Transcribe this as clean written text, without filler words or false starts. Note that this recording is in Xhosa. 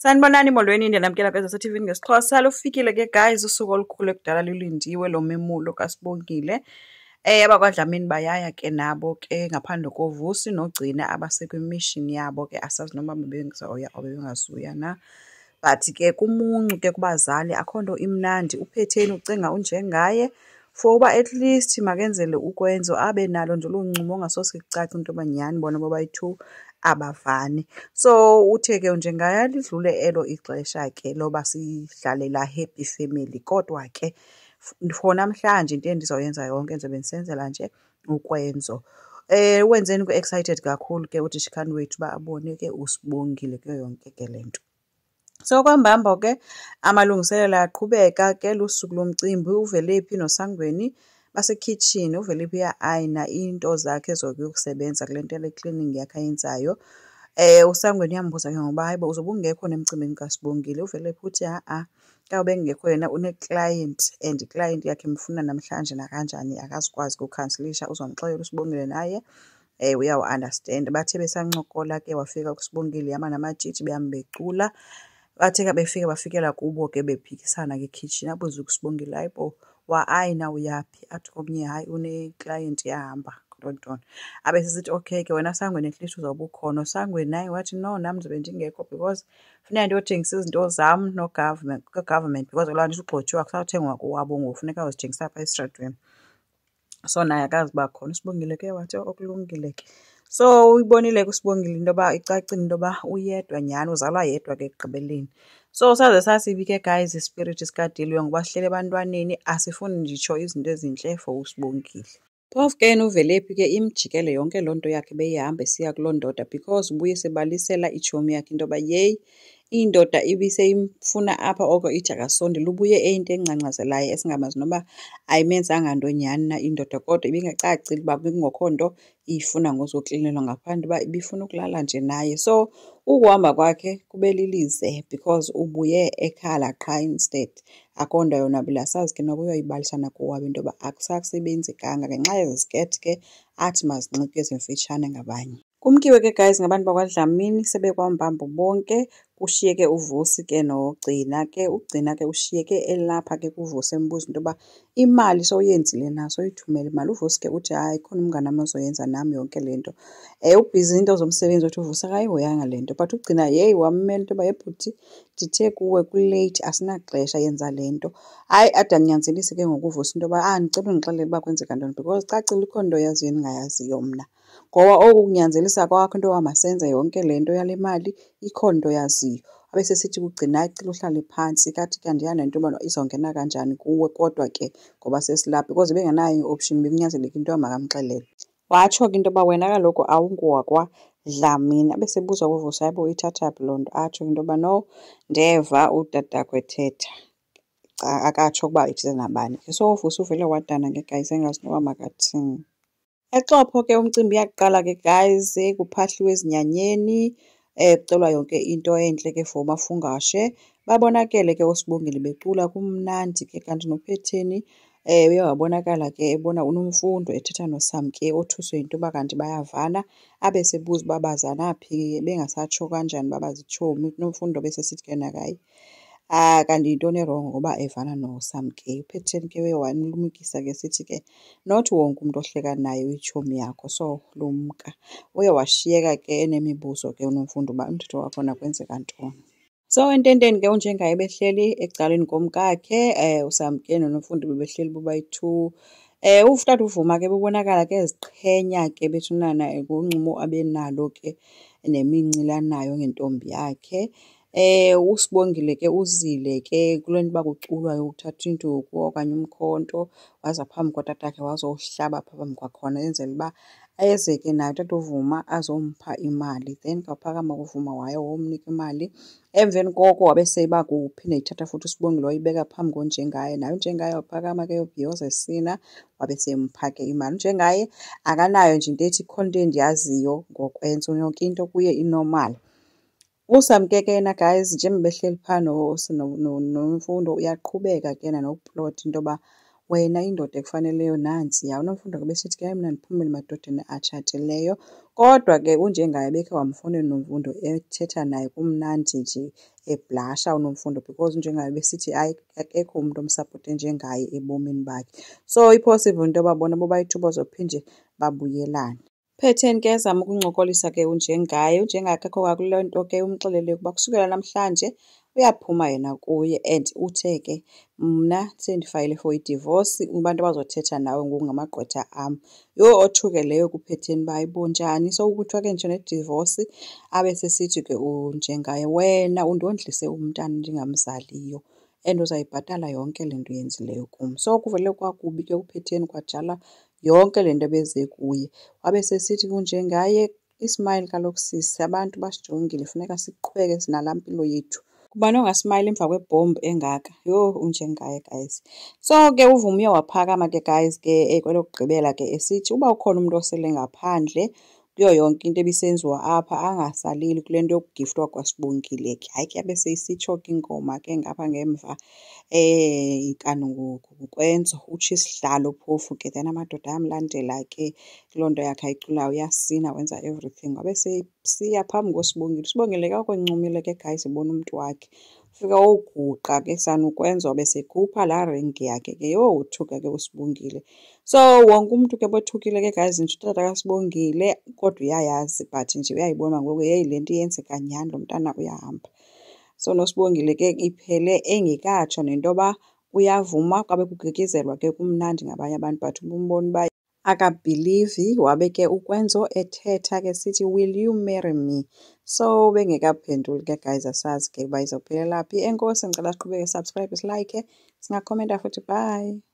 Sanibonani molweni ndiyamkela kweza TV ngesiXhosa. Lufikile ke guys usuku olukhulu ekudala lulindiwe lo memulo kaSibongile. AbakwaDlamini bayaya ke nabo ke ngaphandle kovusi nogcina abasekwimishini yabo ke asazi noma bebengazoya or bebengazuya na. But ke kumuncu ke kubazali akho nto imnandi uphetheni ucinga unjengaye for uba at least makenzele ukwenzo abe nalo nje luncumo ongasoze kucace into yoba nyhani bona bobayi-2 abavani. So uthe ke njengaya lidlule elo ixesha ke loba sidlalela happy family, kodwa ke for namhlanje into endizoyenza yonke ndizobe ndisenzela nje ukwenzo. Wenzeni ku-excited kakhulu ke utitshikhani wethu uba abone ke uSibongile kuyo yonke ke le nto. So kwambambo ke amalungiselelo aqhubeka ke lusuku lomcimbi. uVelephi noSangweni basekhitshini. uVelephi uya-ayina into zakhe zokuyokusebenza kule nto yale cleaning yakhe ayenzayo. uSangweni uyambuza ke ngoba hayibo uzobe ungekho nemcimbini kaSibongile. uVelephi uthi ha-a kawube ngekho yena une-client and i-client yakhe imfuna namhlanje nakanjani akazikwazi ukukhanselisha uzomxelela uSibongile naye uyawu-understand. Bathe besancokola ke wafika kuSibongile yama namatshitshi behambe becula. Bathe ke befika bafikela kubo ke bephikisana ke ekhitshini abuze kuSibongile hayibo wa-ayina uyaphi? Athi komnye hayi une-client yahamba ntoni. Abe sesithi okay ke wena Sangweni at least uzawube ukhona. uSangweni naye wathi no nam ndizobe ndingekho because funeka ndiyothengisa izinto zam ka-government because olaa nto ugxothiwe akusawuthengwa kowabo ngoku funeka uzithengisa apha esitratweni. So naye akazi uba khona. uSibongile ke wathi okulungile ke. So uyibonile ke uSibongile into yoba icacile into yoba uyedwa nyhani uzalwa yedwa ke ekugqibeleni. So saze sasibi ke guys ispirit sikadiliwe ngoba sihlele ebantwaneni asifuni nditsho izinto ezintle for uSibongile. Phofu ke uVelephi ke imjikele yonke loo nto yakhe beyihamba esiya kuloo ndoda because ubuye sebalisela itshomi yakhe into yoba yeyi indoda ibiseyimfuna apha oko ithi akasondele. Ubuye eyinto engcangcazelayo esingamazi noba ayimenzanga nto nyhani na indoda kodwa ibingacacile uba bekungekho nto iyifuna ngozoklinelwa ngaphandle uba ibifuna ukulala nje naye. So ukuhamba kwakhe kube lilize because ubuye ekhala qha instead akho nto yonwabela. Sazi ke nokuyoyibalisa nakowabo into yoba akusakusebenzekanga ngenxa yezi sketi ke athi mazinxitywe ezimfitshane ngabanye. Kumkiwe ke guys ngabantu bakwaDlamini sebekwambambo bonke. Kushiyeke uVusi ke noGcina ke. uGcina ke ushiyeke elapha ke kuVusi embuza into yoba imali sowuyenzile na soyithumela imali. uVusi ke uthi hayi khona umnganam ozoyenza nam yonke le nto. Ubhizi into zomsebenzi wathi uVusi akayihoyanga le nto but uGcina yeyi wammela into yoba yebhuti ndithe kuwe kuleythi asinaxesha yenza le nto. Hayi ade andinyanzelise ke ngoku uVusi into yoba ndicela undixelele uba kwenzeka ntoni because cacile ikho nto yaziyo endingayaziyo mna. Ngoba oku kunyanzelisa kwakho into yoba masenze yonke le nto yale mali ikho nto yaziyo. Abe sesithi kuGcina cela uhlale phantsi kathi kanti yana into yoba izawungena kanjani kuwe kodwa ke ngoba sesilapha because bengenayo i-option bekunyanzeleka into yoba makamxelele. Watsho ke into yoba wena kaloku awungowakwaDlamini. Abe sebuzwa kuVusi hayibo uyithatha phi loo nto. Atsho into yoba no ndeva utatakho ethetha akatsho ukuba ithetha nabani. So uVusi uvele wadana ke guys engazi noba makathini. Exhopho ke umcimbi uyaqala ke guys kuphahliwe ezinyanyeni. Kucelwa yonke into entle ke for uMafungashe. Babonakele ke uSibongile becula kumnandi ke kanti nophetheni uye wabonakala ke ebona uNomfundo ethetha noSamke othuswe yinto yoba kanti bayavana. Abe sebuza uba bazana phi bengasatsho kanjani uba bazitshomi. uNomfundo besesithi ke nakaye kanti yintoni erongo ngoba evana noSamke. uPhetheni ke uye wamlumkisa ke sithi ke not wonke umntu ohleka naye uyitshomi yakho so lumka. Uye washiyeka ke enemibuzo ke uNomfundo uba umthetho wakhona kwenzeka ntoni. So ententeni ke unjengaye behleli ecaleni komkakhe uSamke noNomfundo bebehleli bobayi-2. Utata uVuma ke bebonakala ke eziqhenya ke bethunana ngoncumo abenalo ke nemincili anayo ngentombi yakhe. uSibongile ke uzile ke kule nto uba kuculwa ukuthatha induku okanye umkhonto waza phambi kotatakhe wazohlaba phaa phambi kwakhona enzela uba eze ke naye utata uVuma azompha imali. Then kwaphakama uVuma waye womnika imali. Emveni koko wabe seba kuphinda ithatha futhi uSibongile wayibeka phambi konjengaye naye unjengaye waphakama ke yobhiyoza esina wabe sempha ke imali. unjengaye akanayo nje into ethi ikhona into endiyaziyo ngokwenza yonke into kuye inormal. uSamke ke yena guys njengoba behleli phaa noNomfundo uyaqhubeka ke yena nokuplota into yoba wena indoda ekufaneleyo nansiya. UNomfundo ke besithi ke hayi mina ndiphumele emadodeni atshatileyo. Kodwa-ke unjengaye ebekhe wamfonela uNomfundo ethetha naye kumnandi nje eblasha uNomfundo because unjengaye besithi hayi akekho umuntu omsapote njengaye ebomini bakhe. So i-possible into yoba bona bobayithuba zophinde babuyelane. Phetheni ke zama ukuncokolisa ke unjengaye akekho kwakule nto ke umxelele ukuba kusukela namhlanje uyaphuma yena kuye and uthe ke mna sendifayile for i-divorce, abantu abazothetha nawe ngoku ngamagqwetha am. Yho, othuke leyo kuPhetheni uba hayibo njani sowukuthiwa ke nditsho ne-divorce. Abe sesithi ke unjengaye wena undondlise umntana ndingamzaliyo and uzayibhatala yonke le nto uyenzileyo kum. So kuvele kwakubi ke uPhetheni kwajala yonke le nto ebeze kuye. Wabe sesithi kunjengaye ismayili kaloku sisi, abantu basijongile funeka siqhubeke sinalaa mpilo yethu. Kubani ongasmayili emva kwebhombu engaka? Yho, unjengaye guys. So ke uVumi uye waphakama ke guys ke kwelokugqibela ke esithi uba ukhona umntu osele ngaphandle kuyo yonke into ebisenziwa apha angasaleli kule nto yokugiftwa kwaSibongile ke. Hayi ke yabe seyisitsho ke ingoma ke ngapha ngemva kaNokwenzo utsho isihlalo phofu ke then amadoda ayamlandela ke kuloo nto yakhe ayiculayo, uyasina wenza everything. Wabe siya phambi koSibongile. uSibongile ke akwencumile ke guys ebona umntu wakhe. Ufika woguqa ke saNokwenzo wabe sekhupha laa ringi yakhe ke. Yho, wothuka ke uSibongile. So wonke umntu ke bothukile ke guys nje utata kaSibongile kodwa uyayazi but nje uyayibona ngoku yeyi le nto iyenzeka nyhani lo mntana uyahamba. So noSibongile ke iphele engekatsho nento yoba uyavuma kwabe kugqityizelwa ke kumnandi ngabanye abantu but ubumbona uba akabhilivi. Wabe ke uKwenzo ethetha ke sithi will you marry me? So bengekaphenduli ke guys, asazi ke uba izawuphelela phi. Enkosi, ngicela siqhubeke subscribe, silike, singakhomenta futhi. Bye.